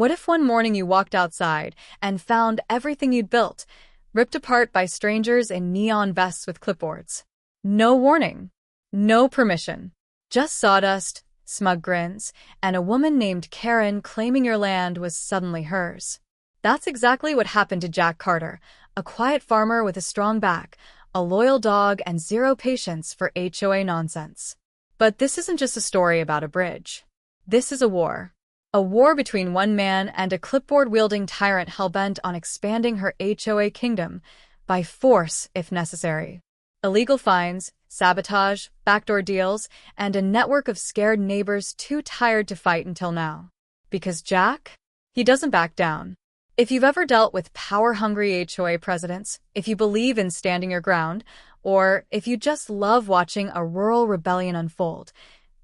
What if one morning you walked outside and found everything you'd built, ripped apart by strangers in neon vests with clipboards? No warning, no permission, just sawdust, smug grins, and a woman named Karen claiming your land was suddenly hers. That's exactly what happened to Jack Carter, a quiet farmer with a strong back, a loyal dog, and zero patience for HOA nonsense. But this isn't just a story about a bridge. This is a war. A war between one man and a clipboard-wielding tyrant hell-bent on expanding her HOA kingdom, by force if necessary. Illegal fines, sabotage, backdoor deals, and a network of scared neighbors too tired to fight until now. Because Jack? He doesn't back down. If you've ever dealt with power-hungry HOA presidents, if you believe in standing your ground, or if you just love watching a rural rebellion unfold,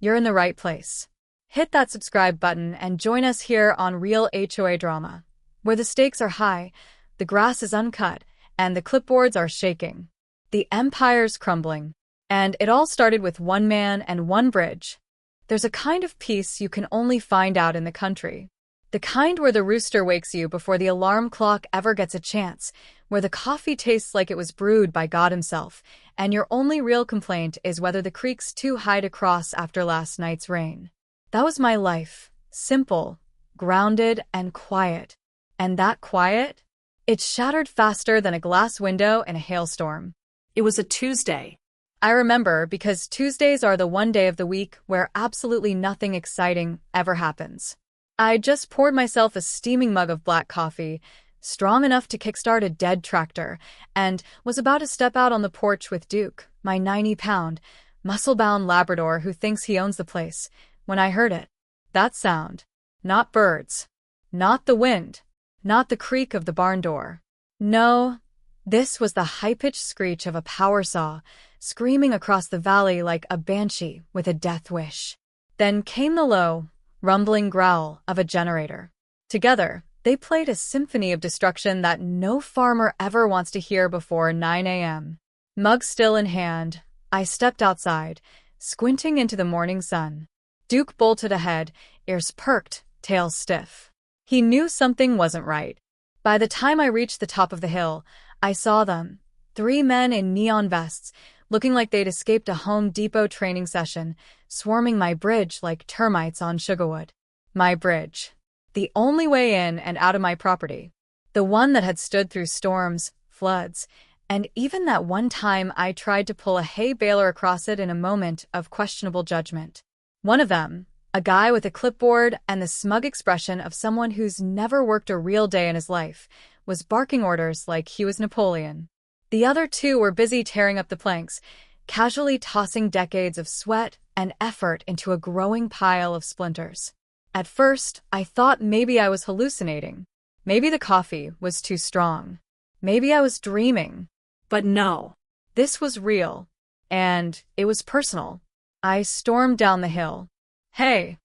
you're in the right place. Hit that subscribe button and join us here on Real HOA Drama, where the stakes are high, the grass is uncut, and the clipboards are shaking. The empire's crumbling. And it all started with one man and one bridge. There's a kind of peace you can only find out in the country. The kind where the rooster wakes you before the alarm clock ever gets a chance, where the coffee tastes like it was brewed by God himself, and your only real complaint is whether the creek's too high to cross after last night's rain. That was my life. Simple, grounded, and quiet. And that quiet? It shattered faster than a glass window in a hailstorm. It was a Tuesday. I remember because Tuesdays are the one day of the week where absolutely nothing exciting ever happens. I just poured myself a steaming mug of black coffee, strong enough to kickstart a dead tractor, and was about to step out on the porch with Duke, my 90-pound, muscle-bound Labrador who thinks he owns the place, when I heard it. That sound. Not birds. Not the wind. Not the creak of the barn door. No, this was the high-pitched screech of a power saw, screaming across the valley like a banshee with a death wish. Then came the low, rumbling growl of a generator. Together, they played a symphony of destruction that no farmer ever wants to hear before 9 a.m. Mug still in hand, I stepped outside, squinting into the morning sun. Duke bolted ahead, ears perked, tail stiff. He knew something wasn't right. By the time I reached the top of the hill, I saw them, 3 men in neon vests, looking like they'd escaped a Home Depot training session, swarming my bridge like termites on sugarwood. My bridge. The only way in and out of my property. The one that had stood through storms, floods, and even that one time I tried to pull a hay baler across it in a moment of questionable judgment. One of them, a guy with a clipboard and the smug expression of someone who's never worked a real day in his life, was barking orders like he was Napoleon. The other 2 were busy tearing up the planks, casually tossing decades of sweat and effort into a growing pile of splinters. At first, I thought maybe I was hallucinating. Maybe the coffee was too strong. Maybe I was dreaming. But no. This was real. And it was personal. I stormed down the hill. "Hey!"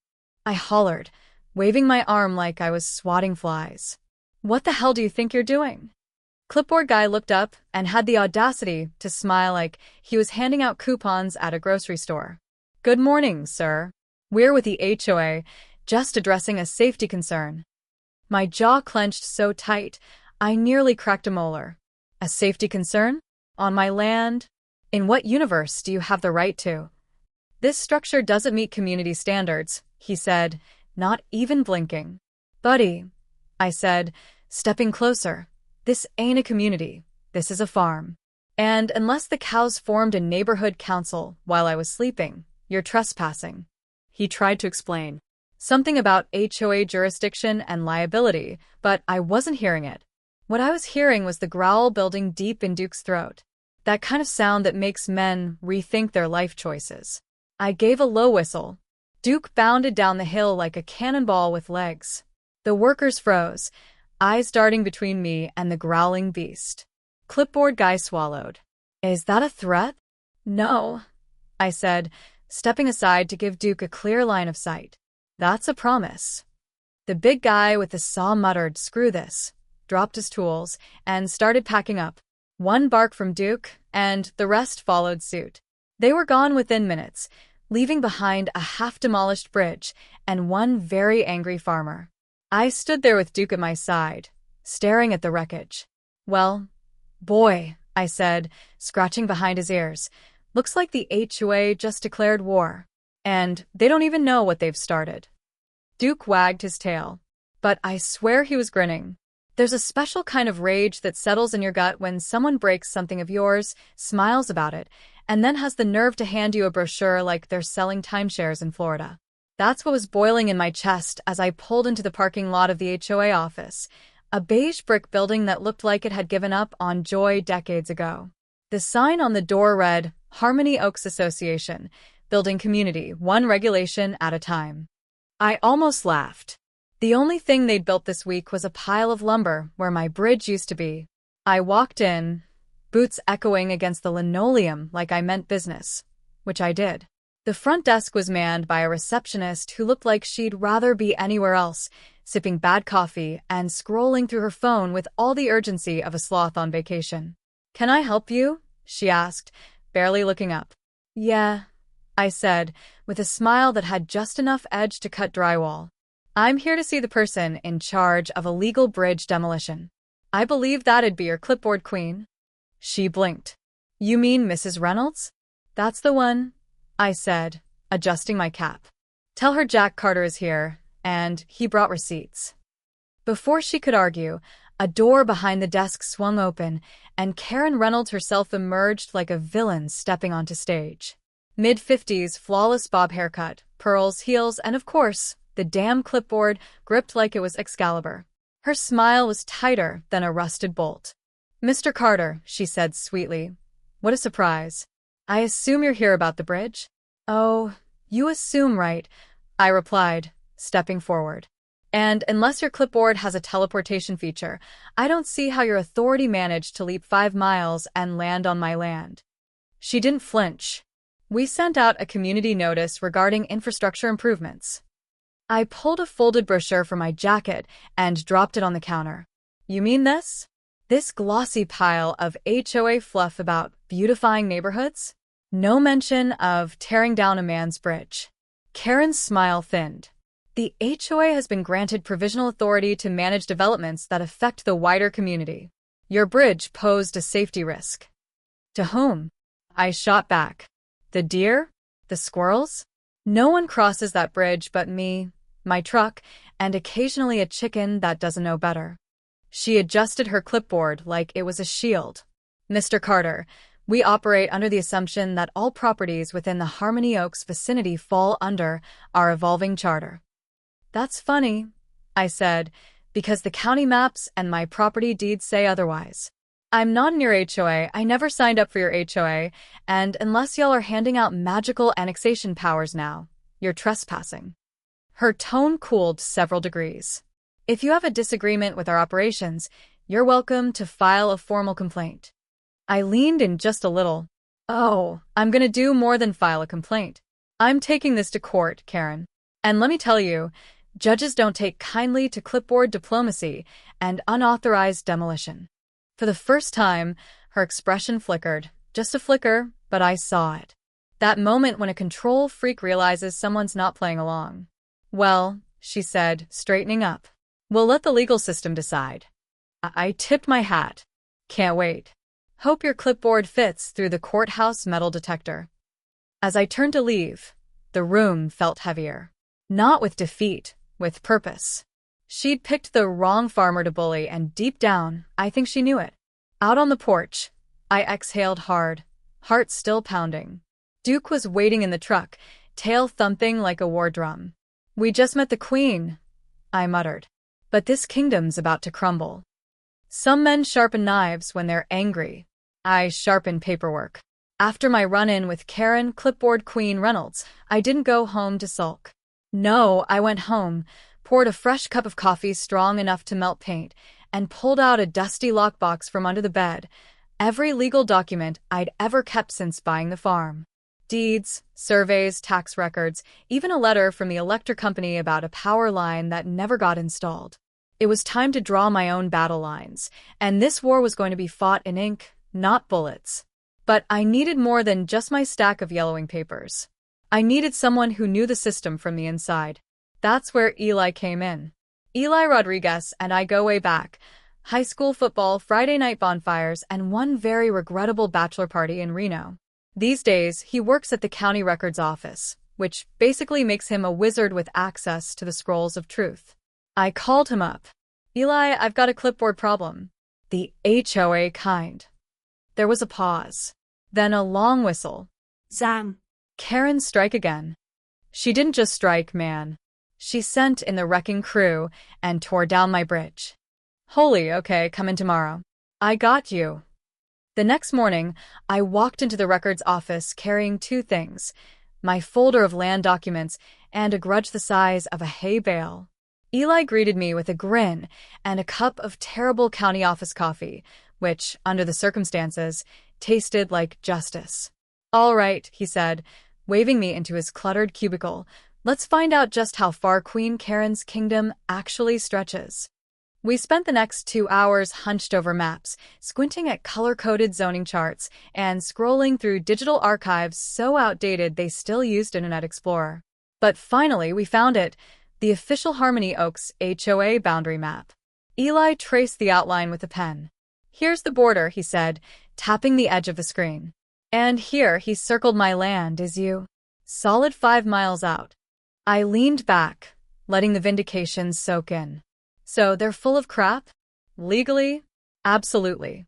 I hollered, waving my arm like I was swatting flies. "What the hell do you think you're doing?" Clipboard guy looked up and had the audacity to smile like he was handing out coupons at a grocery store. "Good morning, sir. We're with the HOA, just addressing a safety concern." My jaw clenched so tight, I nearly cracked a molar. A safety concern? On my land? In what universe do you have the right to? "This structure doesn't meet community standards," he said, not even blinking. "Buddy," I said, stepping closer, "this ain't a community, this is a farm. And unless the cows formed a neighborhood council while I was sleeping, you're trespassing." He tried to explain. Something about HOA jurisdiction and liability, but I wasn't hearing it. What I was hearing was the growl building deep in Duke's throat. That kind of sound that makes men rethink their life choices. I gave a low whistle. Duke bounded down the hill like a cannonball with legs. The workers froze, eyes darting between me and the growling beast. Clipboard guy swallowed. "Is that a threat?" "No," I said, stepping aside to give Duke a clear line of sight. "That's a promise." The big guy with the saw muttered, "Screw this," dropped his tools, and started packing up. One bark from Duke, and the rest followed suit. They were gone within minutes, leaving behind a half-demolished bridge and one very angry farmer. I stood there with Duke at my side, staring at the wreckage. Well, boy, I said, scratching behind his ears. Looks like the HOA just declared war. And they don't even know what they've started. Duke wagged his tail. But I swear he was grinning. There's a special kind of rage that settles in your gut when someone breaks something of yours, smiles about it, and then has the nerve to hand you a brochure like they're selling timeshares in Florida. That's what was boiling in my chest as I pulled into the parking lot of the HOA office, a beige brick building that looked like it had given up on joy decades ago. The sign on the door read, Harmony Oaks Association, building community, one regulation at a time. I almost laughed. The only thing they'd built this week was a pile of lumber where my bridge used to be. I walked in, boots echoing against the linoleum like I meant business, which I did. The front desk was manned by a receptionist who looked like she'd rather be anywhere else, sipping bad coffee and scrolling through her phone with all the urgency of a sloth on vacation. "Can I help you?" she asked, barely looking up. "Yeah," I said, with a smile that had just enough edge to cut drywall. "I'm here to see the person in charge of illegal bridge demolition. I believe that'd be your clipboard queen." She blinked. "You mean Mrs. Reynolds?" "That's the one," I said, adjusting my cap. "Tell her Jack Carter is here, and he brought receipts." Before she could argue, a door behind the desk swung open, and Karen Reynolds herself emerged like a villain stepping onto stage. Mid-50s, flawless bob haircut, pearls, heels, and of course, the damn clipboard gripped like it was Excalibur. Her smile was tighter than a rusted bolt. "Mr. Carter," she said sweetly. "What a surprise. I assume you're here about the bridge?" "Oh, you assume right," I replied, stepping forward. "And unless your clipboard has a teleportation feature, I don't see how your authority managed to leap 5 miles and land on my land." She didn't flinch. "We sent out a community notice regarding infrastructure improvements." I pulled a folded brochure from my jacket and dropped it on the counter. "You mean this? This glossy pile of HOA fluff about beautifying neighborhoods? No mention of tearing down a man's bridge." Karen's smile thinned. "The HOA has been granted provisional authority to manage developments that affect the wider community. Your bridge posed a safety risk." "To whom?" I shot back. "The deer? The squirrels? No one crosses that bridge but me, my truck, and occasionally a chicken that doesn't know better." She adjusted her clipboard like it was a shield. "Mr. Carter, we operate under the assumption that all properties within the Harmony Oaks vicinity fall under our evolving charter." "That's funny," I said, "because the county maps and my property deeds say otherwise. I'm not in your HOA, I never signed up for your HOA, and unless y'all are handing out magical annexation powers now, you're trespassing." Her tone cooled several degrees. "If you have a disagreement with our operations, you're welcome to file a formal complaint." I leaned in just a little. "Oh, I'm gonna do more than file a complaint. I'm taking this to court, Karen. And let me tell you, judges don't take kindly to clipboard diplomacy and unauthorized demolition." For the first time, her expression flickered. Just a flicker, but I saw it. That moment when a control freak realizes someone's not playing along. "Well," she said, straightening up, "we'll let the legal system decide." I tipped my hat. "Can't wait. Hope your clipboard fits through the courthouse metal detector." As I turned to leave, the room felt heavier. Not with defeat, with purpose. She'd picked the wrong farmer to bully, and deep down, I think she knew it. Out on the porch, I exhaled hard, heart still pounding. Duke was waiting in the truck, tail thumping like a war drum. "We just met the queen," I muttered. "But this kingdom's about to crumble." Some men sharpen knives when they're angry. I sharpened paperwork. After my run-in with Karen Clipboard Queen Reynolds, I didn't go home to sulk. No, I went home, poured a fresh cup of coffee strong enough to melt paint, and pulled out a dusty lockbox from under the bed, every legal document I'd ever kept since buying the farm. Deeds, surveys, tax records, even a letter from the electric company about a power line that never got installed. It was time to draw my own battle lines, and this war was going to be fought in ink, not bullets. But I needed more than just my stack of yellowing papers. I needed someone who knew the system from the inside. That's where Eli came in. Eli Rodriguez and I go way back. High school football, Friday night bonfires, and one very regrettable bachelor party in Reno. These days, he works at the county records office, which basically makes him a wizard with access to the scrolls of truth. I called him up. Eli, I've got a clipboard problem. The HOA kind. There was a pause. Then a long whistle. Zam. Karen strike again. She didn't just strike, man. She sent in the wrecking crew and tore down my bridge. Holy, okay, come in tomorrow. I got you. The next morning, I walked into the records office carrying two things, my folder of land documents and a grudge the size of a hay bale. Eli greeted me with a grin and a cup of terrible county office coffee, which, under the circumstances, tasted like justice. All right, he said, waving me into his cluttered cubicle. Let's find out just how far Queen Karen's kingdom actually stretches. We spent the next 2 hours hunched over maps, squinting at color-coded zoning charts, and scrolling through digital archives so outdated they still used Internet Explorer. But finally, we found it, the official Harmony Oaks HOA boundary map. Eli traced the outline with a pen. Here's the border, he said, tapping the edge of the screen. And here he circled my land, is you. Solid 5 miles out. I leaned back, letting the vindication soak in. So they're full of crap? Legally? Absolutely.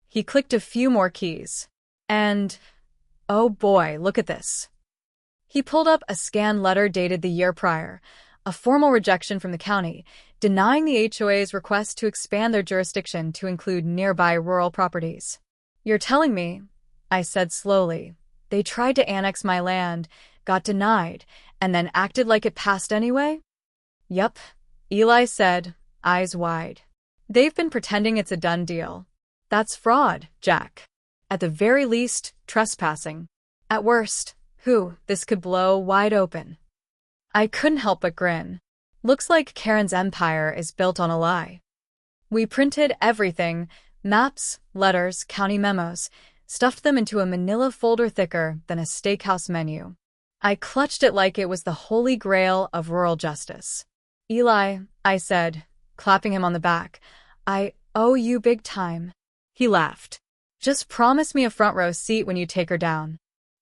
He clicked a few more keys. And, oh boy, look at this. He pulled up a scanned letter dated the year prior, a formal rejection from the county, denying the HOA's request to expand their jurisdiction to include nearby rural properties. You're telling me, I said slowly, they tried to annex my land, got denied, and then acted like it passed anyway? Yep, Eli said, eyes wide. They've been pretending it's a done deal. That's fraud, Jack. At the very least, trespassing. At worst, this could blow wide open. I couldn't help but grin. Looks like Karen's empire is built on a lie. We printed everything, maps, letters, county memos, stuffed them into a manila folder thicker than a steakhouse menu. I clutched it like it was the holy grail of rural justice. Eli, I said, clapping him on the back, I owe you big time. He laughed. Just promise me a front row seat when you take her down.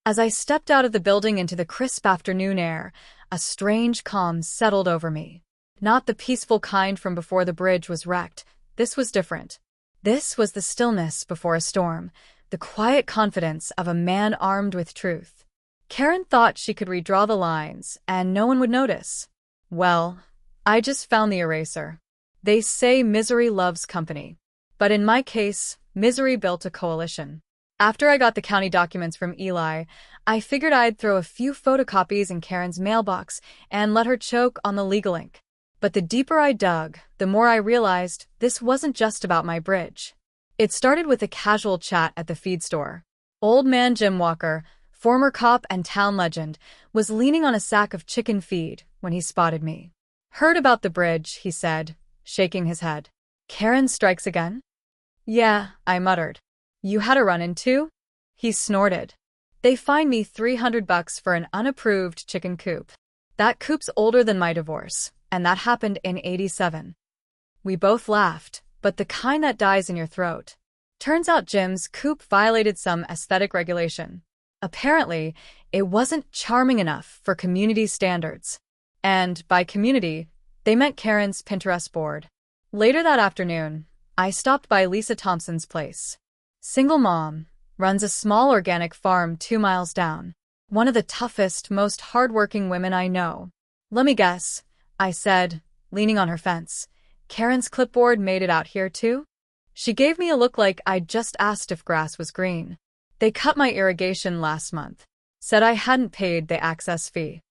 As I stepped out of the building into the crisp afternoon air, a strange calm settled over me. Not the peaceful kind from before the bridge was wrecked. This was different. This was the stillness before a storm, the quiet confidence of a man armed with truth. Karen thought she could redraw the lines, and no one would notice. Well, I just found the eraser. They say misery loves company. But in my case, misery built a coalition. After I got the county documents from Eli, I figured I'd throw a few photocopies in Karen's mailbox and let her choke on the legal ink. But the deeper I dug, the more I realized this wasn't just about my bridge. It started with a casual chat at the feed store. Old man Jim Walker, former cop and town legend, was leaning on a sack of chicken feed when he spotted me. Heard about the bridge, he said, shaking his head. Karen strikes again? Yeah, I muttered. You had a run-in too? He snorted. They fined me $300 for an unapproved chicken coop. That coop's older than my divorce, and that happened in '87. We both laughed, but the kind that dies in your throat. Turns out Jim's coop violated some aesthetic regulation. Apparently, it wasn't charming enough for community standards. And by community, they meant Karen's Pinterest board. Later that afternoon, I stopped by Lisa Thompson's place. Single mom, runs a small organic farm 2 miles down. One of the toughest, most hardworking women I know. Let me guess, I said, leaning on her fence. Karen's clipboard made it out here too? She gave me a look like I'd just asked if grass was green. They cut my irrigation last month. Said I hadn't paid the access fee.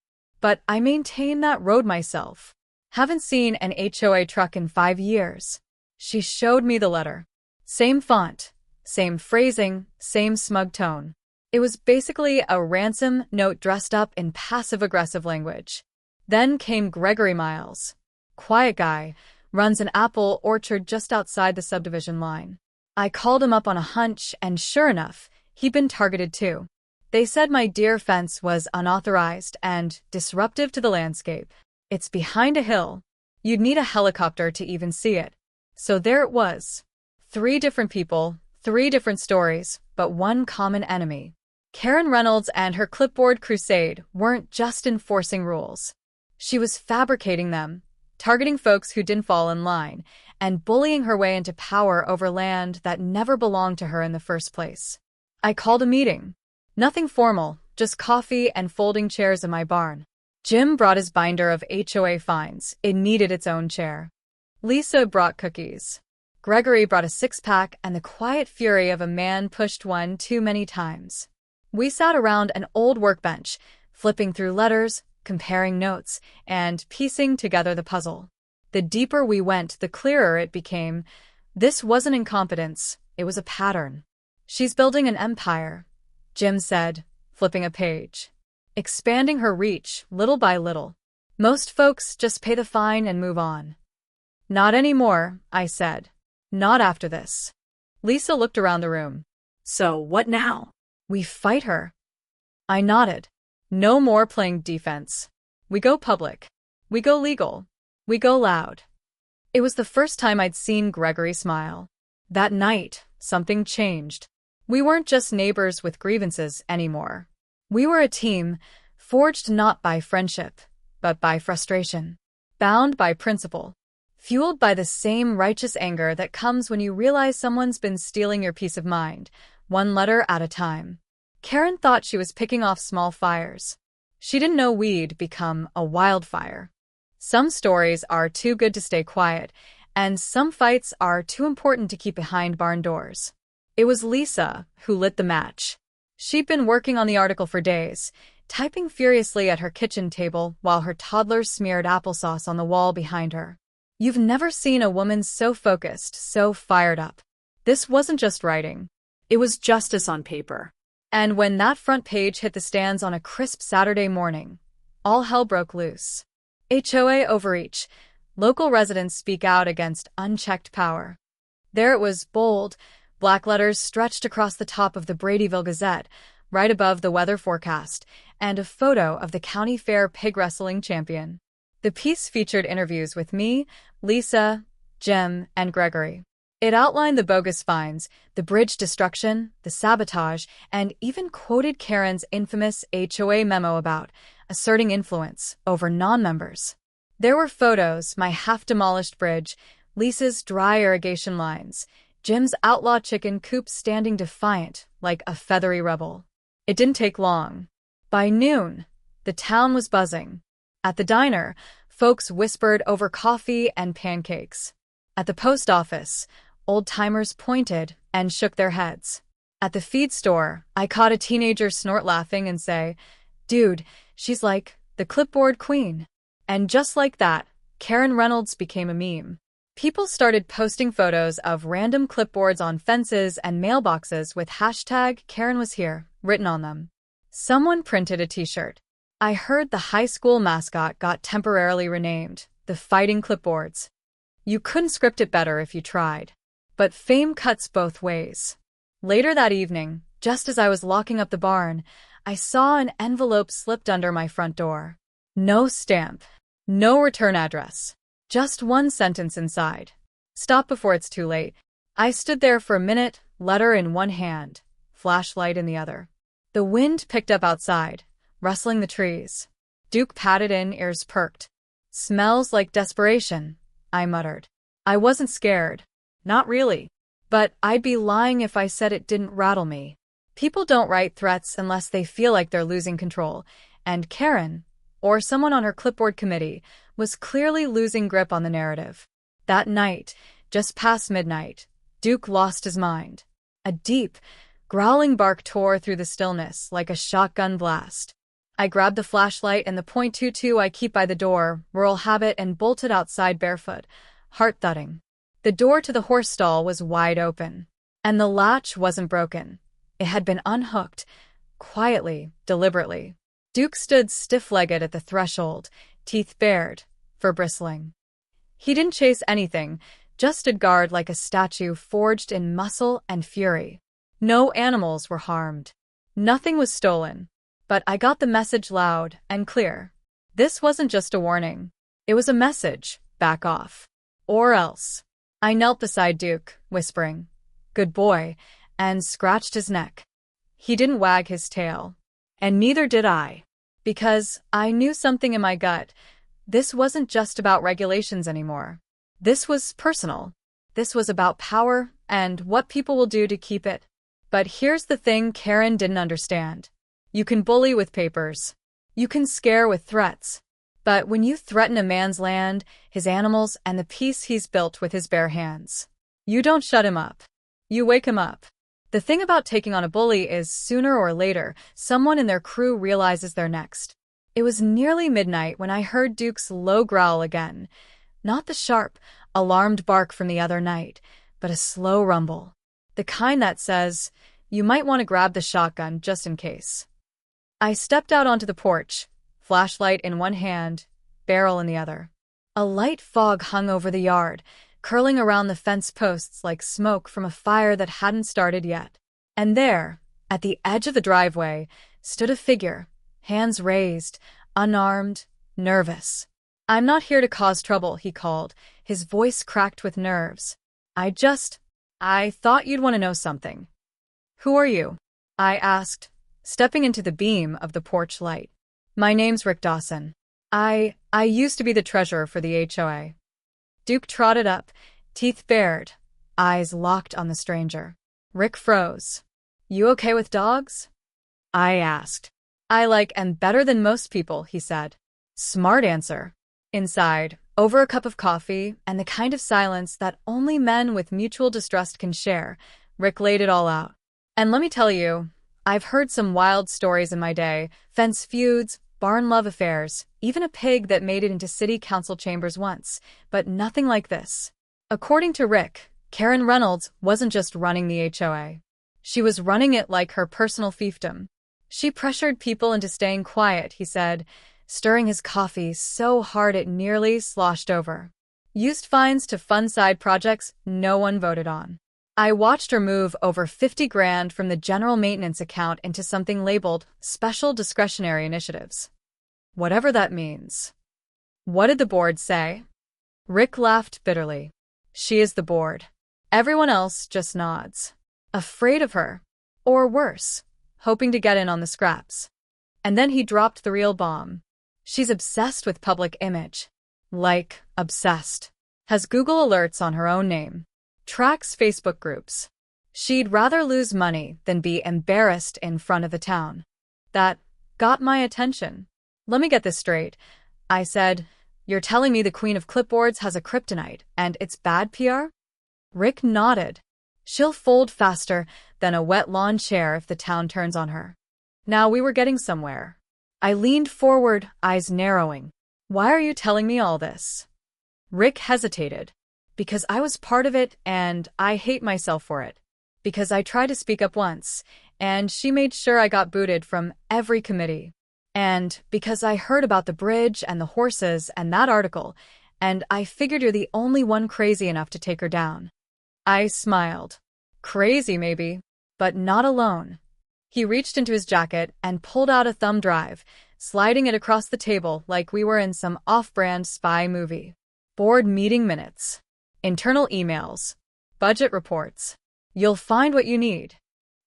But I maintained that road myself. Haven't seen an HOA truck in 5 years. She showed me the letter. Same font, same phrasing, same smug tone. It was basically a ransom note dressed up in passive-aggressive language. Then came Gregory Miles. Quiet guy, runs an apple orchard just outside the subdivision line. I called him up on a hunch, and sure enough, he'd been targeted too. They said my deer fence was unauthorized and disruptive to the landscape. It's behind a hill. You'd need a helicopter to even see it. So there it was. 3 different people, 3 different stories, but one common enemy. Karen Reynolds and her clipboard crusade weren't just enforcing rules. She was fabricating them, targeting folks who didn't fall in line, and bullying her way into power over land that never belonged to her in the first place. I called a meeting. Nothing formal, just coffee and folding chairs in my barn. Jim brought his binder of HOA fines. It needed its own chair. Lisa brought cookies. Gregory brought a 6-pack and the quiet fury of a man pushed one too many times. We sat around an old workbench, flipping through letters, comparing notes, and piecing together the puzzle. The deeper we went, the clearer it became. This wasn't incompetence, it was a pattern. She's building an empire, Jim said, flipping a page. Expanding her reach, little by little. Most folks just pay the fine and move on. Not anymore, I said. Not after this. Lisa looked around the room. So what now? We fight her. I nodded. No more playing defense. We go public. We go legal. We go loud. It was the first time I'd seen Gregory smile. That night, something changed. We weren't just neighbors with grievances anymore. We were a team, forged not by friendship, but by frustration. Bound by principle. Fueled by the same righteous anger that comes when you realize someone's been stealing your peace of mind, one letter at a time. Karen thought she was picking off small fires. She didn't know we'd become a wildfire. Some stories are too good to stay quiet, and some fights are too important to keep behind barn doors. It was Lisa who lit the match. She'd been working on the article for days, typing furiously at her kitchen table while her toddler smeared applesauce on the wall behind her. You've never seen a woman so focused, so fired up. This wasn't just writing. It was justice on paper. And when that front page hit the stands on a crisp Saturday morning, all hell broke loose. HOA overreach. Local residents speak out against unchecked power. There it was, bold, black letters stretched across the top of the Bradyville Gazette, right above the weather forecast, and a photo of the county fair pig wrestling champion. The piece featured interviews with me, Lisa, Jim, and Gregory. It outlined the bogus fines, the bridge destruction, the sabotage, and even quoted Karen's infamous HOA memo about asserting influence over non-members. There were photos, my half-demolished bridge, Lisa's dry irrigation lines, Jim's outlaw chicken coop standing defiant like a feathery rebel. It didn't take long. By noon, the town was buzzing. At the diner, folks whispered over coffee and pancakes. At the post office, old-timers pointed and shook their heads. At the feed store, I caught a teenager snort laughing and say, "Dude, she's like the clipboard queen." And just like that, Karen Reynolds became a meme. People started posting photos of random clipboards on fences and mailboxes with hashtag Karen was here written on them. Someone printed a t-shirt. I heard the high school mascot got temporarily renamed, the Fighting Clipboards. You couldn't script it better if you tried. But fame cuts both ways. Later that evening, just as I was locking up the barn, I saw an envelope slipped under my front door. No stamp. No return address. Just one sentence inside. Stop before it's too late. I stood there for a minute, letter in one hand, flashlight in the other. The wind picked up outside, rustling the trees. Duke patted in, ears perked. "Smells like desperation," I muttered. I wasn't scared. Not really. But I'd be lying if I said it didn't rattle me. People don't write threats unless they feel like they're losing control, and Karen, or someone on her clipboard committee, was clearly losing grip on the narrative. That night, just past midnight, Duke lost his mind. A deep, growling bark tore through the stillness like a shotgun blast. I grabbed the flashlight and the .22 I keep by the door, rural habit, and bolted outside barefoot, heart thudding. The door to the horse stall was wide open, and the latch wasn't broken. It had been unhooked, quietly, deliberately. Duke stood stiff-legged at the threshold, teeth bared, fur bristling. He didn't chase anything, just stood guard like a statue forged in muscle and fury. No animals were harmed. Nothing was stolen. But I got the message loud and clear. This wasn't just a warning. It was a message, back off. Or else. I knelt beside Duke, whispering, "Good boy," and scratched his neck. He didn't wag his tail. And neither did I. Because I knew something in my gut. This wasn't just about regulations anymore. This was personal. This was about power and what people will do to keep it. But here's the thing Karen didn't understand. You can bully with papers. You can scare with threats. But when you threaten a man's land, his animals, and the peace he's built with his bare hands, you don't shut him up. You wake him up. The thing about taking on a bully is sooner or later, someone in their crew realizes they're next. It was nearly midnight when I heard Duke's low growl again. Not the sharp, alarmed bark from the other night, but a slow rumble. The kind that says, you might want to grab the shotgun just in case. I stepped out onto the porch, flashlight in one hand, barrel in the other. A light fog hung over the yard, curling around the fence posts like smoke from a fire that hadn't started yet. And there, at the edge of the driveway, stood a figure, hands raised, unarmed, nervous. "I'm not here to cause trouble," he called, his voice cracked with nerves. I thought you'd want to know something." "Who are you?" I asked, stepping into the beam of the porch light. "My name's Rick Dawson. I used to be the treasurer for the HOA." Duke trotted up, teeth bared, eyes locked on the stranger. Rick froze. "You okay with dogs?" I asked. "I like them better than most people," he said. Smart answer. Inside, over a cup of coffee and the kind of silence that only men with mutual distrust can share, Rick laid it all out. "And let me tell you, I've heard some wild stories in my day, fence feuds, barn love affairs, even a pig that made it into city council chambers once, but nothing like this." According to Rick, Karen Reynolds wasn't just running the HOA. She was running it like her personal fiefdom. She pressured people into staying quiet, he said, stirring his coffee so hard it nearly sloshed over. Used fines to fund side projects no one voted on. I watched her move over 50 grand from the general maintenance account into something labeled Special Discretionary Initiatives. Whatever that means. What did the board say? Rick laughed bitterly. She is the board. Everyone else just nods. Afraid of her. Or worse, hoping to get in on the scraps. And then he dropped the real bomb. She's obsessed with public image. Like, obsessed. Has Google alerts on her own name. Tracks Facebook groups. She'd rather lose money than be embarrassed in front of the town. That got my attention. "Let me get this straight," I said. "You're telling me the queen of clipboards has a kryptonite and it's bad PR?" Rick nodded. "She'll fold faster than a wet lawn chair if the town turns on her." Now we were getting somewhere. I leaned forward, eyes narrowing. "Why are you telling me all this?" Rick hesitated. "Because I was part of it and I hate myself for it. Because I tried to speak up once, and she made sure I got booted from every committee. And because I heard about the bridge and the horses and that article, and I figured you're the only one crazy enough to take her down." I smiled. "Crazy, maybe, but not alone." He reached into his jacket and pulled out a thumb drive, sliding it across the table like we were in some off-brand spy movie. Board meeting minutes. Internal emails. Budget reports. You'll find what you need.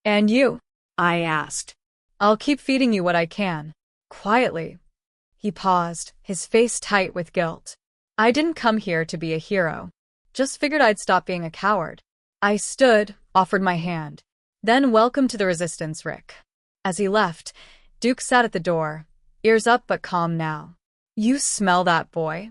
"And you?" I asked. "I'll keep feeding you what I can." Quietly. He paused, his face tight with guilt. "I didn't come here to be a hero. Just figured I'd stop being a coward." I stood, offered my hand. "Then welcome to the resistance, Rick." As he left, Duke sat at the door, ears up but calm now. "You smell that, boy?"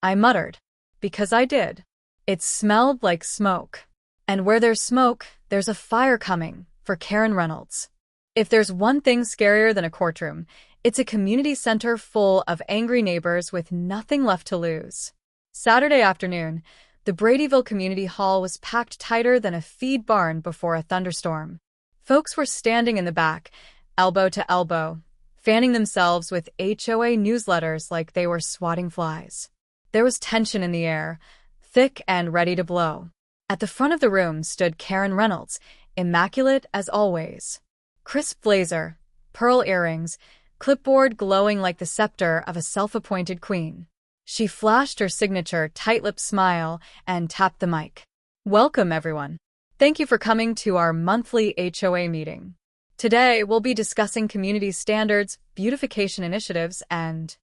I muttered. Because I did. It smelled like smoke. And where there's smoke, there's a fire coming, for Karen Reynolds. If there's one thing scarier than a courtroom, it's a community center full of angry neighbors with nothing left to lose. Saturday afternoon, the Bradyville Community Hall was packed tighter than a feed barn before a thunderstorm. Folks were standing in the back, elbow to elbow, fanning themselves with HOA newsletters like they were swatting flies. There was tension in the air, thick and ready to blow. At the front of the room stood Karen Reynolds, immaculate as always. Crisp blazer, pearl earrings, clipboard glowing like the scepter of a self-appointed queen. She flashed her signature tight-lipped smile and tapped the mic. Welcome, everyone. Thank you for coming to our monthly HOA meeting. Today, we'll be discussing community standards, beautification initiatives, and...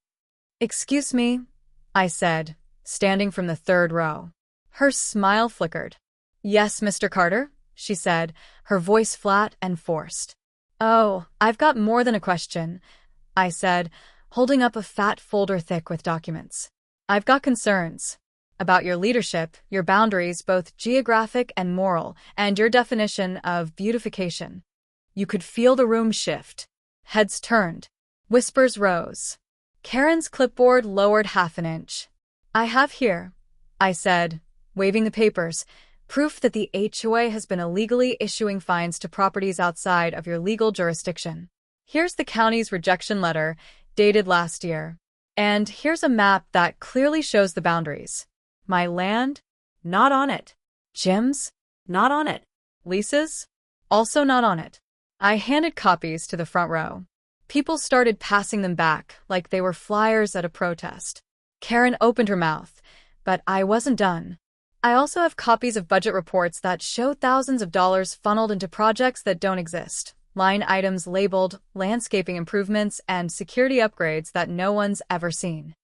Excuse me, I said, standing from the third row. Her smile flickered. Yes, Mr. Carter, she said, her voice flat and forced. Oh, I've got more than a question, I said, holding up a fat folder thick with documents. I've got concerns about your leadership, your boundaries, both geographic and moral, and your definition of beautification. You could feel the room shift. Heads turned. Whispers rose. Karen's clipboard lowered half an inch. I have here, I said, waving the papers, proof that the HOA has been illegally issuing fines to properties outside of your legal jurisdiction. Here's the county's rejection letter, dated last year. And here's a map that clearly shows the boundaries. My land? Not on it. Jim's? Not on it. Lisa's? Also not on it. I handed copies to the front row. People started passing them back like they were flyers at a protest. Karen opened her mouth, but I wasn't done. I also have copies of budget reports that show thousands of dollars funneled into projects that don't exist. Line items labeled landscaping improvements and security upgrades that no one's ever seen.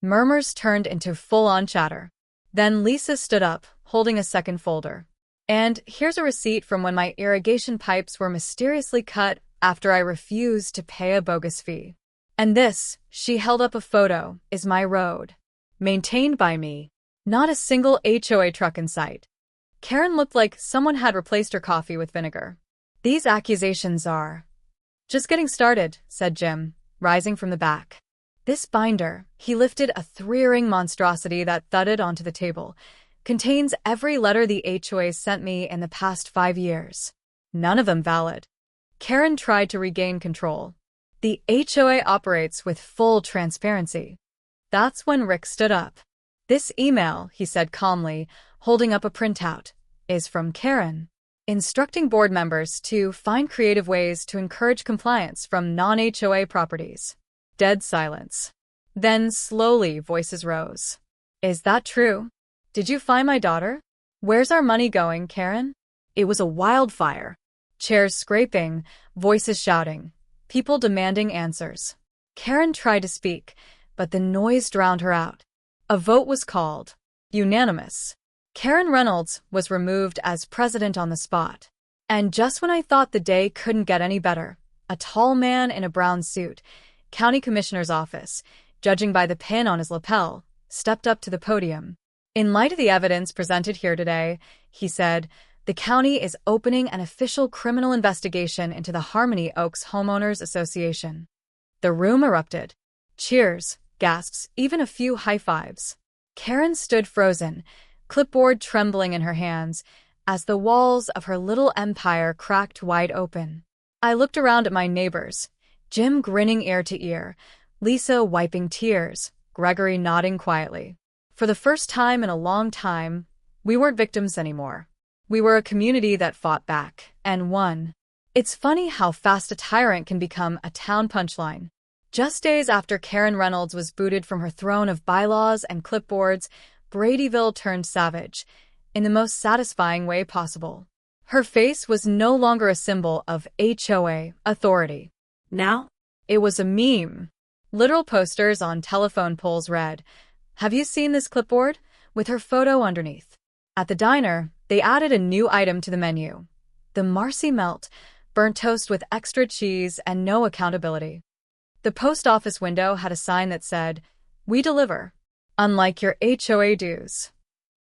Murmurs turned into full-on chatter. Then Lisa stood up, holding a second folder. And here's a receipt from when my irrigation pipes were mysteriously cut after I refused to pay a bogus fee. And this, she held up a photo, is my road. Maintained by me. Not a single HOA truck in sight. Karen looked like someone had replaced her coffee with vinegar. These accusations are... Just getting started, said Jim, rising from the back. This binder, he lifted a three-ring monstrosity that thudded onto the table, contains every letter the HOA sent me in the past 5 years. None of them valid. Karen tried to regain control. The HOA operates with full transparency. That's when Rick stood up. This email, he said calmly, holding up a printout, is from Karen, instructing board members to find creative ways to encourage compliance from non-HOA properties. Dead silence. Then, slowly, voices rose. Is that true? Did you find my daughter? Where's our money going, Karen? It was a wildfire. Chairs scraping, voices shouting, people demanding answers. Karen tried to speak, but the noise drowned her out. A vote was called. Unanimous. Karen Reynolds was removed as president on the spot. And just when I thought the day couldn't get any better, a tall man in a brown suit, county commissioner's office, judging by the pin on his lapel, stepped up to the podium. In light of the evidence presented here today, he said, the county is opening an official criminal investigation into the Harmony Oaks Homeowners Association. The room erupted. Cheers, gasps, even a few high fives. Karen stood frozen, clipboard trembling in her hands, as the walls of her little empire cracked wide open. I looked around at my neighbors, Jim grinning ear to ear, Lisa wiping tears, Gregory nodding quietly. For the first time in a long time, we weren't victims anymore. We were a community that fought back, and won. It's funny how fast a tyrant can become a town punchline. Just days after Karen Reynolds was booted from her throne of bylaws and clipboards, Bradyville turned savage, in the most satisfying way possible. Her face was no longer a symbol of HOA authority. Now? It was a meme. Literal posters on telephone poles read, "Have you seen this clipboard?" with her photo underneath. At the diner, they added a new item to the menu. The Marcy Melt, burnt toast with extra cheese and no accountability. The post office window had a sign that said, "We deliver, unlike your HOA dues."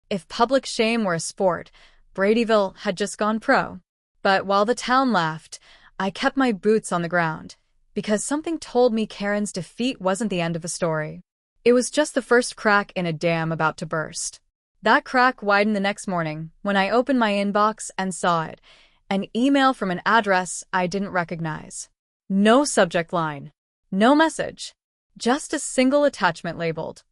If public shame were a sport, Bradyville had just gone pro. But while the town laughed, I kept my boots on the ground, because something told me Karen's defeat wasn't the end of the story. It was just the first crack in a dam about to burst. That crack widened the next morning when I opened my inbox and saw it, an email from an address I didn't recognize. No subject line. No message. Just a single attachment labeled.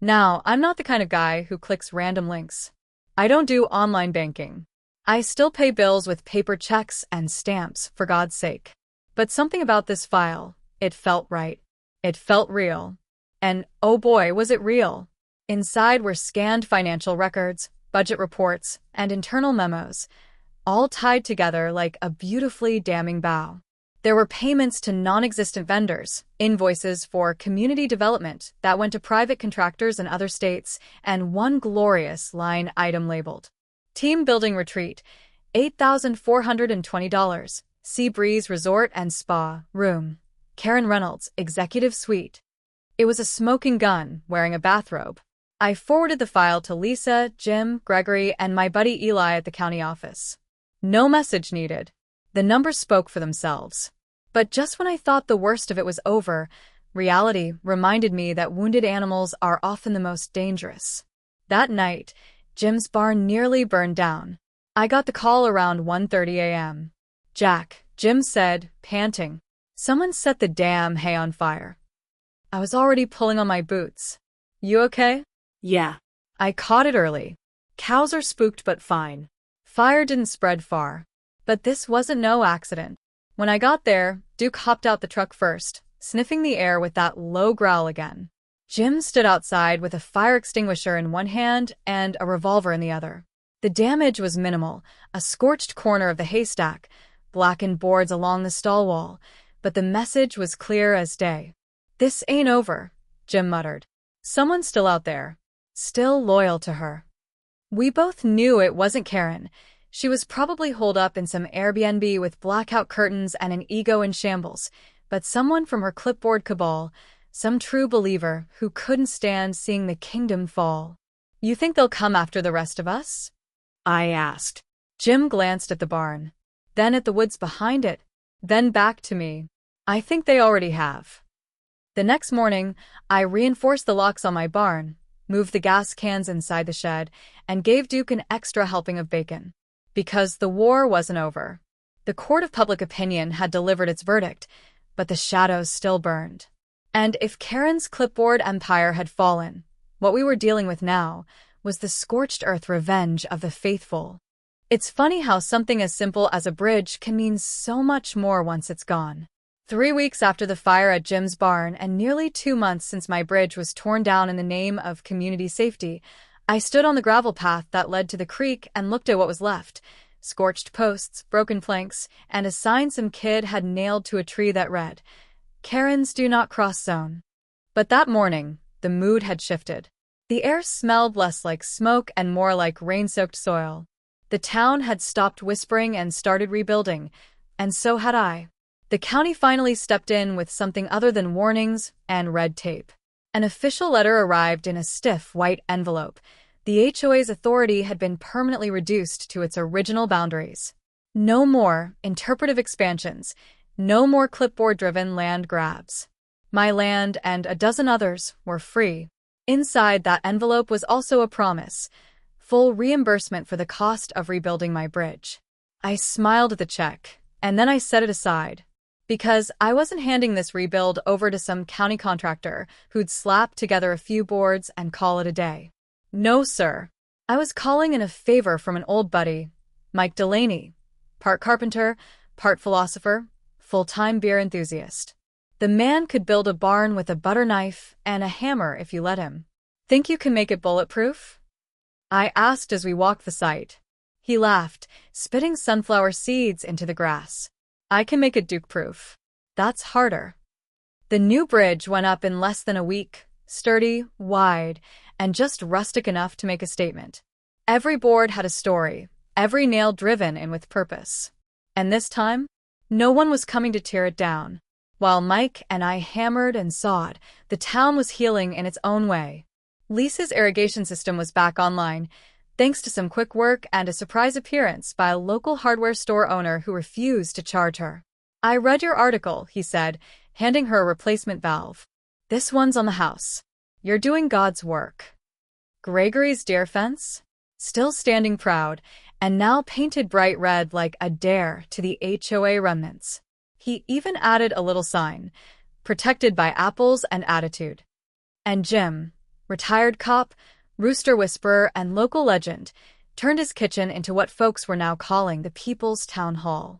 Now, I'm not the kind of guy who clicks random links. I don't do online banking. I still pay bills with paper checks and stamps, for God's sake. But something about this file, It felt right. It felt real. And oh boy, was it real. Inside were scanned financial records, budget reports, and internal memos, all tied together like a beautifully damning bow. There were payments to non-existent vendors, invoices for community development that went to private contractors in other states, and one glorious line item labeled Team Building Retreat, $8,420, Sea Breeze Resort and Spa, Room, Karen Reynolds, Executive Suite. It was a smoking gun, wearing a bathrobe. I forwarded the file to Lisa, Jim, Gregory, and my buddy Eli at the county office. No message needed. The numbers spoke for themselves. But just when I thought the worst of it was over, reality reminded me that wounded animals are often the most dangerous. That night, Jim's barn nearly burned down. I got the call around 1:30 a.m. "Jack," Jim said, panting. "Someone set the damn hay on fire." I was already pulling on my boots. "You okay?" Yeah. I caught it early. Cows are spooked but fine. Fire didn't spread far. But this wasn't no accident. When I got there, Duke hopped out the truck first, sniffing the air with that low growl again. Jim stood outside with a fire extinguisher in one hand and a revolver in the other. The damage was minimal, a scorched corner of the haystack, blackened boards along the stall wall, but the message was clear as day. "This ain't over," Jim muttered. "Someone's still out there. Still loyal to her." We both knew it wasn't Karen. She was probably holed up in some Airbnb with blackout curtains and an ego in shambles, but someone from her clipboard cabal, some true believer who couldn't stand seeing the kingdom fall. "You think they'll come after the rest of us?" I asked. Jim glanced at the barn, then at the woods behind it, then back to me. "I think they already have." The next morning, I reinforced the locks on my barn, moved the gas cans inside the shed, and gave Duke an extra helping of bacon. Because the war wasn't over. The court of public opinion had delivered its verdict, but the shadows still burned. And if Karen's clipboard empire had fallen, what we were dealing with now was the scorched earth revenge of the faithful. It's funny how something as simple as a bridge can mean so much more once it's gone. 3 weeks after the fire at Jim's barn and nearly 2 months since my bridge was torn down in the name of community safety, I stood on the gravel path that led to the creek and looked at what was left. Scorched posts, broken planks, and a sign some kid had nailed to a tree that read, "Karen's Do Not Cross Zone." But that morning, the mood had shifted. The air smelled less like smoke and more like rain-soaked soil. The town had stopped whispering and started rebuilding, and so had I. The county finally stepped in with something other than warnings and red tape. An official letter arrived in a stiff white envelope. The HOA's authority had been permanently reduced to its original boundaries. No more interpretive expansions, no more clipboard-driven land grabs. My land and a dozen others were free. Inside that envelope was also a promise, full reimbursement for the cost of rebuilding my bridge. I smiled at the check, and then I set it aside. Because I wasn't handing this rebuild over to some county contractor who'd slap together a few boards and call it a day. No, sir. I was calling in a favor from an old buddy, Mike Delaney, part carpenter, part philosopher, full-time beer enthusiast. The man could build a barn with a butter knife and a hammer if you let him. "Think you can make it bulletproof?" I asked as we walked the site. He laughed, spitting sunflower seeds into the grass. "I can make it Duke-proof. That's harder." The new bridge went up in less than a week, sturdy, wide, and just rustic enough to make a statement. Every board had a story, every nail driven in with purpose. And this time, no one was coming to tear it down. While Mike and I hammered and sawed, the town was healing in its own way. Lisa's irrigation system was back online, thanks to some quick work and a surprise appearance by a local hardware store owner who refused to charge her. "I read your article," he said, handing her a replacement valve. "This one's on the house. You're doing God's work." Gregory's deer fence? Still standing proud, and now painted bright red like a dare to the HOA remnants. He even added a little sign, "Protected by apples and attitude." And Jim, retired cop, rooster whisperer, and local legend, turned his kitchen into what folks were now calling the People's Town Hall.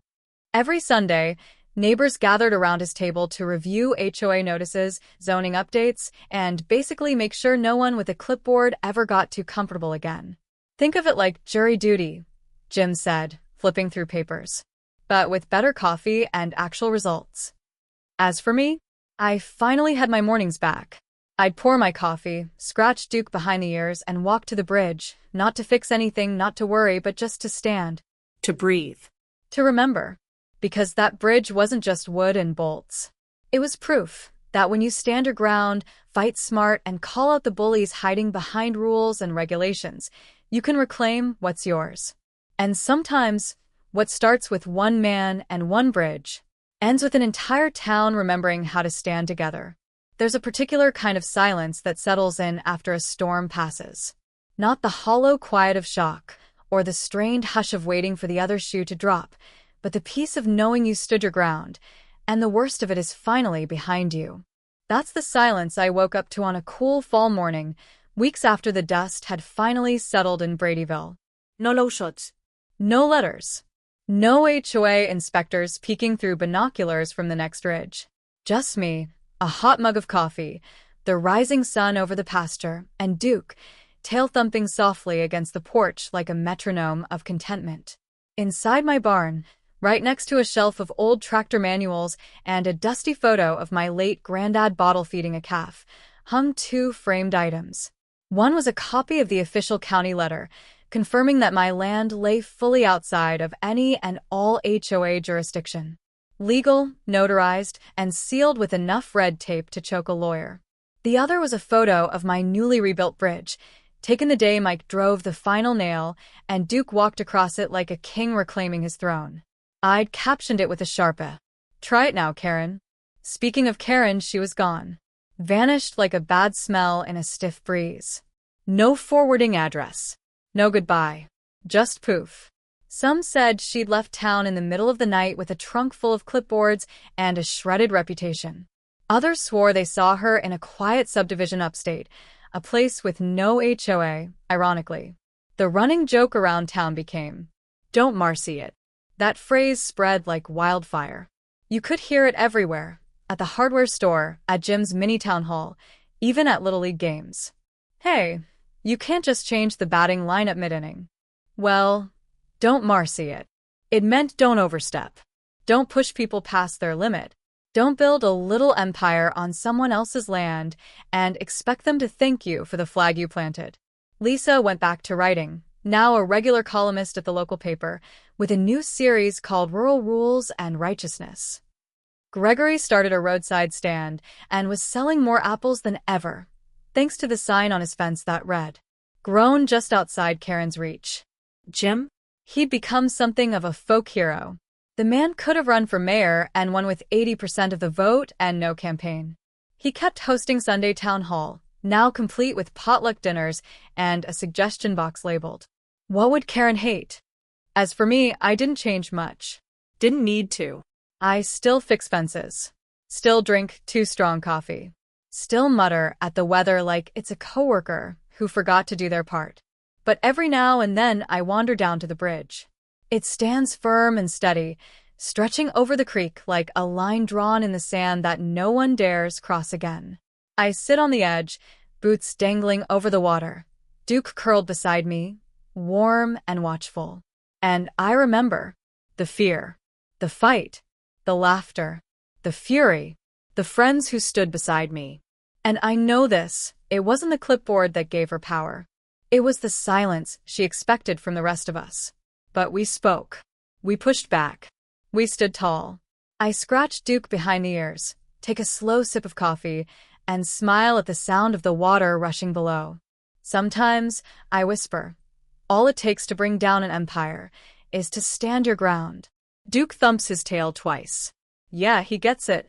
Every Sunday, Neighbors gathered around his table to review HOA notices, zoning updates, and basically make sure no one with a clipboard ever got too comfortable again. Think of it like jury duty, Jim said, flipping through papers. But with better coffee and actual results. As for me, I finally had my mornings back. I'd pour my coffee, scratch Duke behind the ears, and walk to the bridge, not to fix anything, not to worry, but just to stand. To breathe. To remember. Because that bridge wasn't just wood and bolts. It was proof that when you stand your ground, fight smart, and call out the bullies hiding behind rules and regulations, you can reclaim what's yours. And sometimes, what starts with one man and one bridge ends with an entire town remembering how to stand together. There's a particular kind of silence that settles in after a storm passes. Not the hollow quiet of shock, or the strained hush of waiting for the other shoe to drop, but the peace of knowing you stood your ground, and the worst of it is finally behind you. That's the silence I woke up to on a cool fall morning, weeks after the dust had finally settled in Bradyville. No low shots. No letters. No HOA inspectors peeking through binoculars from the next ridge. Just me, a hot mug of coffee, the rising sun over the pasture, and Duke, tail thumping softly against the porch like a metronome of contentment. Inside my barn, right next to a shelf of old tractor manuals and a dusty photo of my late granddad bottle feeding a calf, hung two framed items. One was a copy of the official county letter, confirming that my land lay fully outside of any and all HOA jurisdiction. Legal, notarized, and sealed with enough red tape to choke a lawyer. The other was a photo of my newly rebuilt bridge, taken the day Mike drove the final nail and Duke walked across it like a king reclaiming his throne. I'd captioned it with a sharp "Eh. Try it now, Karen." Speaking of Karen, she was gone. Vanished like a bad smell in a stiff breeze. No forwarding address. No goodbye. Just poof. Some said she'd left town in the middle of the night with a trunk full of clipboards and a shredded reputation. Others swore they saw her in a quiet subdivision upstate, a place with no HOA, ironically. The running joke around town became, "Don't Marcy it." That phrase spread like wildfire. You could hear it everywhere, at the hardware store, at Jim's mini town hall, even at Little League games. Hey, you can't just change the batting lineup mid-inning. Well, don't Marcy it. It meant don't overstep. Don't push people past their limit. Don't build a little empire on someone else's land and expect them to thank you for the flag you planted. Lisa went back to writing, now a regular columnist at the local paper, with a new series called Rural Rules and Righteousness. Gregory started a roadside stand and was selling more apples than ever, thanks to the sign on his fence that read, "Grown just outside Karen's reach." Jim? He'd become something of a folk hero. The man could have run for mayor and won with 80% of the vote and no campaign. He kept hosting Sunday town hall, now complete with potluck dinners and a suggestion box labeled, "What would Karen hate?" As for me, I didn't change much. Didn't need to. I still fix fences. Still drink too strong coffee. Still mutter at the weather like it's a coworker who forgot to do their part. But every now and then I wander down to the bridge. It stands firm and steady, stretching over the creek like a line drawn in the sand that no one dares cross again. I sit on the edge, boots dangling over the water, Duke curled beside me, warm and watchful. And I remember the fear, the fight, the laughter, the fury, the friends who stood beside me. And I know this, it wasn't the clipboard that gave her power. It was the silence she expected from the rest of us. But we spoke. We pushed back. We stood tall. I scratched Duke behind the ears, take a slow sip of coffee, and smile at the sound of the water rushing below. Sometimes I whisper, all it takes to bring down an empire is to stand your ground. Duke thumps his tail twice. Yeah, he gets it.